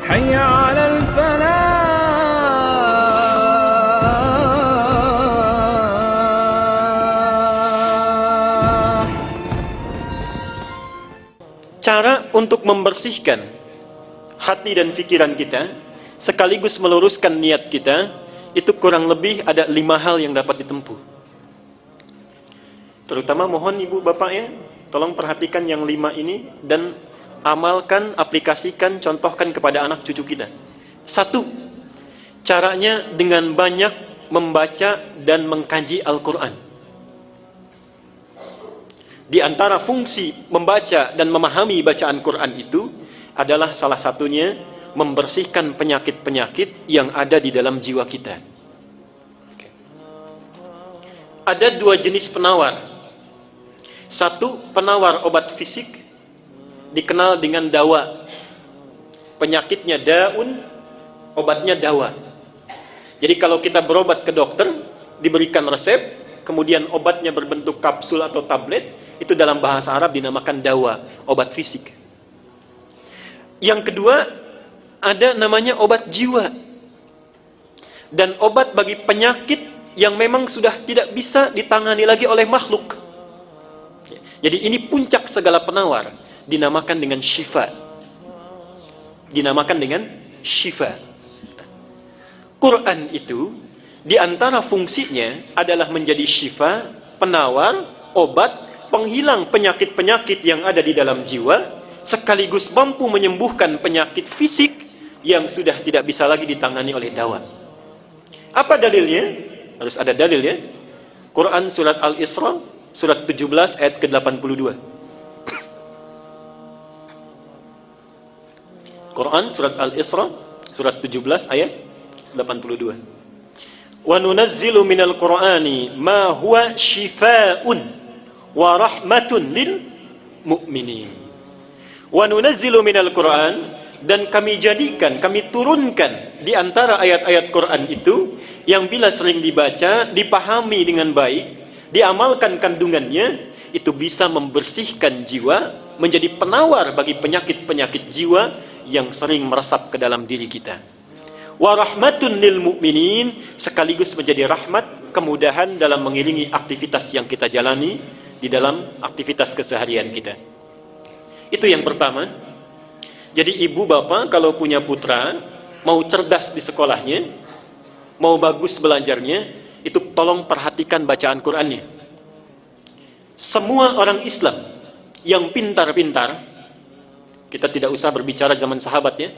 حي على الفلاح. Cara untuk membersihkan hati dan pikiran kita, sekaligus meluruskan niat kita, itu kurang lebih ada 5 hal yang dapat ditempuh. Terutama mohon ibu bapak ya, tolong perhatikan yang 5 ini dan amalkan, aplikasikan, contohkan kepada anak cucu kita. 1, caranya dengan banyak membaca dan mengkaji Al-Quran. Di antara fungsi membaca dan memahami bacaan Quran itu adalah salah satunya membersihkan penyakit-penyakit yang ada di dalam jiwa kita. Ada 2 jenis penawar. 1, penawar obat fisik, dikenal dengan dawa. Penyakitnya daun, obatnya dawa. Jadi kalau kita berobat ke dokter, diberikan resep, kemudian obatnya berbentuk kapsul atau tablet, itu dalam bahasa Arab dinamakan dawa, obat fisik. Yang kedua, ada namanya obat jiwa. Dan obat bagi penyakit yang memang sudah tidak bisa ditangani lagi oleh makhluk. Jadi ini puncak segala penawar, dinamakan dengan syifa. Dinamakan dengan syifa. Quran itu, di antara fungsinya adalah menjadi syifa, penawar, obat, penghilang penyakit-penyakit yang ada di dalam jiwa, sekaligus mampu menyembuhkan penyakit fisik yang sudah tidak bisa lagi ditangani oleh dawa. Apa dalilnya? Harus ada dalil ya. Quran surat Al-Isra, surat 17 ayat ke-82. Quran surat Al-Isra, surat 17 ayat 82. Wa nunazzilu minal Qur'ani ma huwa shifaa'un wa rahmatun lil mu'minin. Wa nunazzilu minal Qur'an, dan kami jadikan, kami turunkan di antara ayat-ayat Quran itu yang bila sering dibaca, dipahami dengan baik, diamalkan kandungannya, itu bisa membersihkan jiwa, menjadi penawar bagi penyakit-penyakit jiwa yang sering meresap ke dalam diri kita. Wa rahmatun lil mu'minin, sekaligus menjadi rahmat, kemudahan dalam mengiringi aktivitas yang kita jalani di dalam aktivitas keseharian kita. Itu yang pertama. Jadi ibu bapak kalau punya putra, mau cerdas di sekolahnya, mau bagus belajarnya, itu tolong perhatikan bacaan Qur'annya. Semua orang Islam yang pintar-pintar, kita tidak usah berbicara zaman sahabat ya,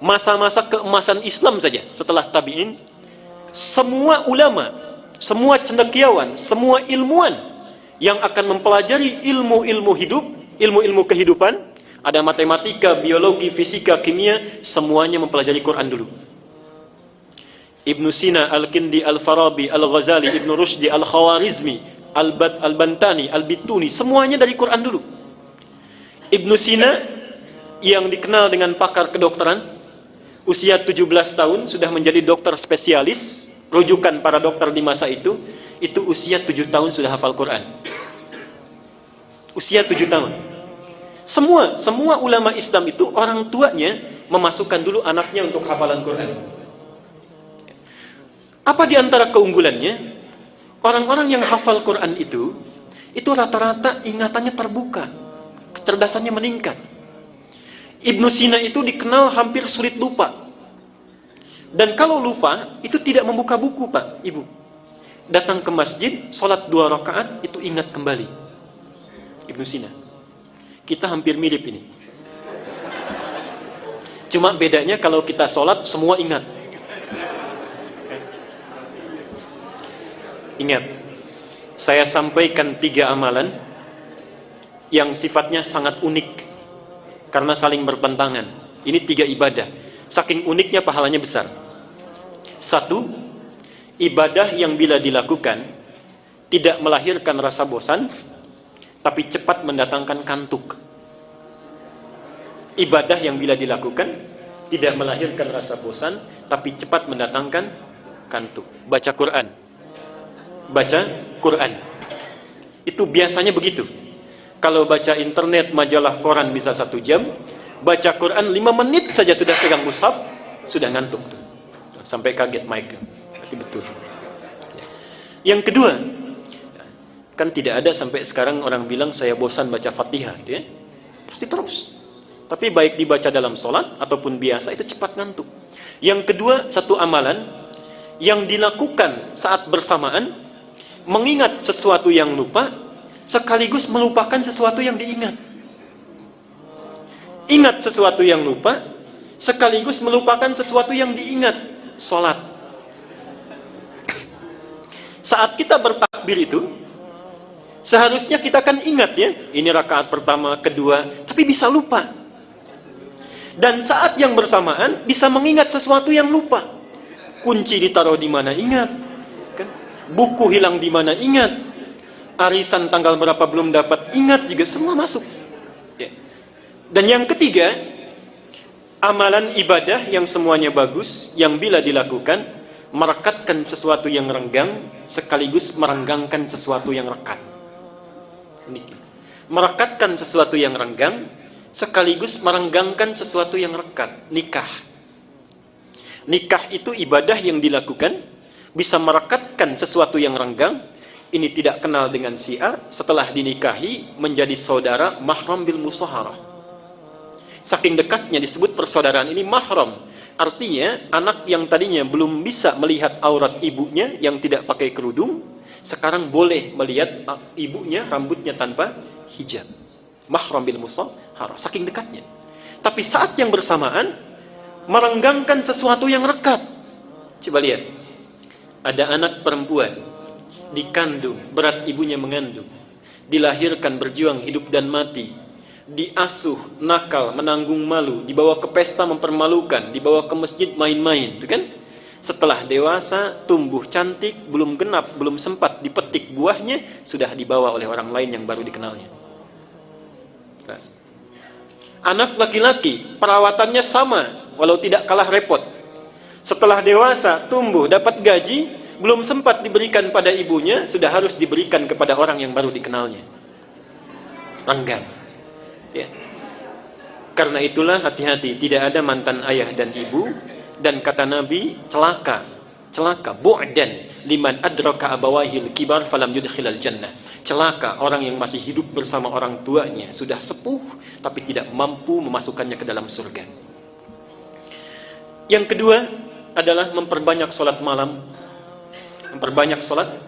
masa-masa keemasan Islam saja setelah tabi'in, semua ulama, semua cendekiawan, semua ilmuwan yang akan mempelajari ilmu-ilmu hidup, ilmu-ilmu kehidupan, ada matematika, biologi, fisika, kimia, semuanya mempelajari Quran dulu. Ibnu Sina, Al-Kindi, Al-Farabi, Al-Ghazali, Ibnu Rushdi, Al-Khawarizmi, Al-Bantani, Al-Bituni, semuanya dari Quran dulu. Ibnu Sina yang dikenal dengan pakar kedokteran, usia 17 tahun sudah menjadi dokter spesialis, rujukan para dokter di masa itu usia 7 tahun sudah hafal Quran. Usia 7 tahun. Semua ulama Islam itu orang tuanya memasukkan dulu anaknya untuk hafalan Quran. Apa di antara keunggulannya? Orang-orang yang hafal Quran itu rata-rata ingatannya terbuka, kecerdasannya meningkat. Ibnu Sina itu dikenal hampir sulit lupa. Dan kalau lupa, itu tidak membuka buku, Pak, Ibu. Datang ke masjid, sholat 2 rakaat, itu ingat kembali. Ibnu Sina. Kita hampir mirip ini. Cuma bedanya kalau kita sholat, semua ingat. Ingat, saya sampaikan 3 amalan yang sifatnya sangat unik karena saling bertentangan. Ini 3 ibadah. Saking uniknya pahalanya besar. 1, ibadah yang bila dilakukan tidak melahirkan rasa bosan, tapi cepat mendatangkan kantuk. Ibadah yang bila dilakukan tidak melahirkan rasa bosan, tapi cepat mendatangkan kantuk. Baca Quran. Baca Quran. Itu biasanya begitu. Kalau baca internet, majalah, koran bisa 1 jam, Baca Quran 5 menit saja sudah pegang mushaf, sudah ngantuk tuh. Sampai kaget mic. Tapi betul. Yang kedua, kan tidak ada sampai sekarang orang bilang saya bosan baca Fatihah gitu ya. Pasti terus. Tapi baik dibaca dalam sholat ataupun biasa itu cepat ngantuk. Yang kedua, satu amalan yang dilakukan saat bersamaan, mengingat sesuatu yang lupa sekaligus melupakan sesuatu yang diingat. Ingat sesuatu yang lupa sekaligus melupakan sesuatu yang diingat. Sholat. Saat kita bertakbir itu, seharusnya kita kan ingat ya, ini rakaat pertama, kedua, tapi bisa lupa. Dan saat yang bersamaan bisa mengingat sesuatu yang lupa. Kunci ditaruh di mana ingat, kan? Buku hilang di mana ingat, arisan tanggal berapa belum dapat ingat, juga semua masuk. Ya. Dan yang ketiga, amalan ibadah yang semuanya bagus, yang bila dilakukan merekatkan sesuatu yang renggang sekaligus merenggangkan sesuatu yang rekat. Merekatkan sesuatu yang renggang sekaligus merenggangkan sesuatu yang rekat. Nikah. Nikah itu ibadah yang dilakukan bisa merekatkan sesuatu yang renggang. Ini tidak kenal dengan si A, setelah dinikahi menjadi saudara mahram bil musaharah. Saking dekatnya disebut persaudaraan ini mahram. Artinya anak yang tadinya belum bisa melihat aurat ibunya yang tidak pakai kerudung, sekarang boleh melihat ibunya rambutnya tanpa hijab. Mahram bil musaharah, saking dekatnya. Tapi saat yang bersamaan merenggangkan sesuatu yang rekat. Coba lihat. Ada anak perempuan dikandung, berat ibunya mengandung, dilahirkan berjuang hidup dan mati, diasuh, nakal, menanggung malu, dibawa ke pesta mempermalukan, dibawa ke masjid main-main, itu kan? Setelah dewasa, tumbuh cantik, belum genap, belum sempat dipetik buahnya, sudah dibawa oleh orang lain yang baru dikenalnya. Anak laki-laki, perawatannya sama, walau tidak kalah repot. Setelah dewasa, tumbuh, dapat gaji, belum sempat diberikan pada ibunya, sudah harus diberikan kepada orang yang baru dikenalnya. Renggang. Ya. Karena itulah hati-hati, tidak ada mantan ayah dan ibu, dan kata Nabi, celaka, bu'dan liman adraka abawahil kibar falam yudkhilal jannah. Celaka orang yang masih hidup bersama orang tuanya, sudah sepuh tapi tidak mampu memasukkannya ke dalam surga. Yang kedua adalah memperbanyak salat malam. Memperbanyak salat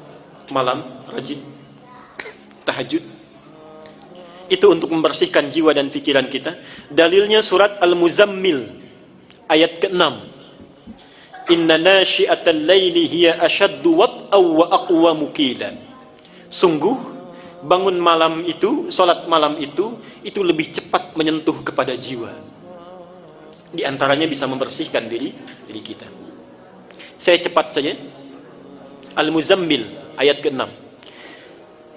malam, rajin tahajud. Itu untuk membersihkan jiwa dan pikiran kita. Dalilnya surat Al-Muzammil ayat ke-6. Inna nasyi'atal laili hiya ashaddu wat'aw wa aqwamu qila. Sungguh bangun malam itu, salat malam itu lebih cepat menyentuh kepada jiwa. Di antaranya bisa membersihkan diri kita. Saya cepat saja. Al-Muzammil ayat ke-6.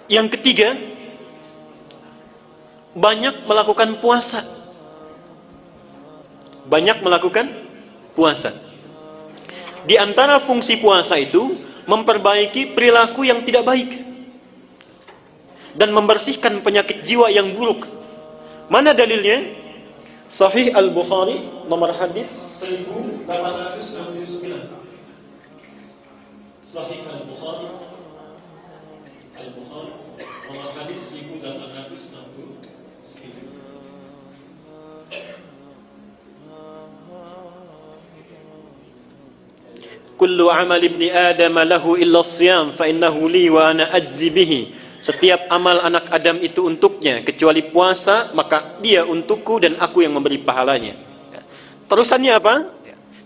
Yang ketiga, banyak melakukan puasa. Banyak melakukan puasa. Di antara fungsi puasa itu memperbaiki perilaku yang tidak baik dan membersihkan penyakit jiwa yang buruk. Mana dalilnya? Sahih Al-Bukhari nomor hadis 1869. Sahih Al-Bukhari nomor hadis 1869. Kullu amal ibni Adam lahu illa siyam fa innahu li wa ana ajzi bihi. Setiap amal anak Adam itu untuknya kecuali puasa, maka dia untukku dan aku yang memberi pahalanya. Terusannya apa?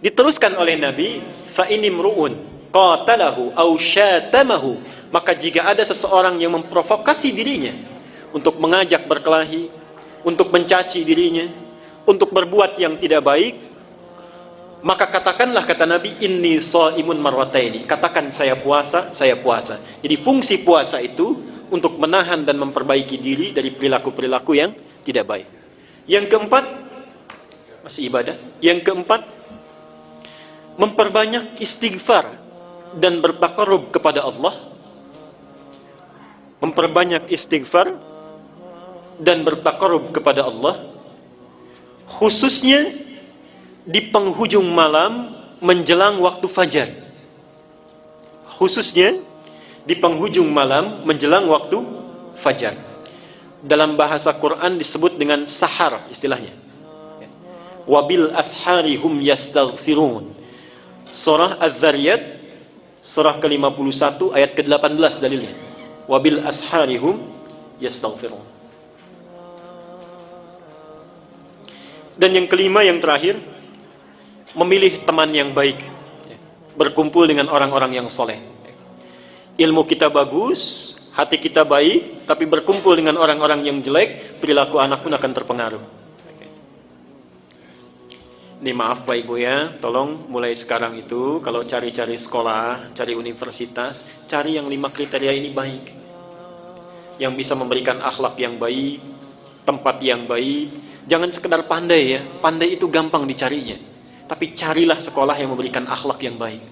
Diteruskan oleh Nabi, fa inimruun qatalahu aw syatamahu, maka jika ada seseorang yang memprovokasi dirinya untuk mengajak berkelahi, untuk mencaci dirinya, untuk berbuat yang tidak baik, maka katakanlah, kata Nabi, inni shaimun marwataini. Katakan saya puasa, saya puasa. Jadi fungsi puasa itu untuk menahan dan memperbaiki diri dari perilaku-perilaku yang tidak baik. Yang keempat, masih ibadah. Yang keempat, memperbanyak istighfar dan bertakarrub kepada Allah. Memperbanyak istighfar dan bertakarrub kepada Allah. khususnya di penghujung malam menjelang waktu fajar. Khususnya di penghujung malam menjelang waktu fajar. Dalam bahasa Quran disebut dengan sahar istilahnya. Wabil ashari hum yastaghfirun. Surah Az-Zariyat, surah ke-51 ayat ke-18 dalilnya. Wabil ashari hum yastaghfirun. Dan yang kelima, yang terakhir, memilih teman yang baik. Berkumpul dengan orang-orang yang soleh. Ilmu kita bagus, hati kita baik, tapi berkumpul dengan orang-orang yang jelek, perilaku anak pun akan terpengaruh. Ini maaf Pak Ibu ya, tolong mulai sekarang itu, kalau cari-cari sekolah, cari universitas, cari yang 5 kriteria ini baik. Yang bisa memberikan akhlak yang baik, tempat yang baik. Jangan sekedar pandai ya, pandai itu gampang dicarinya. Tapi carilah sekolah yang memberikan akhlak yang baik.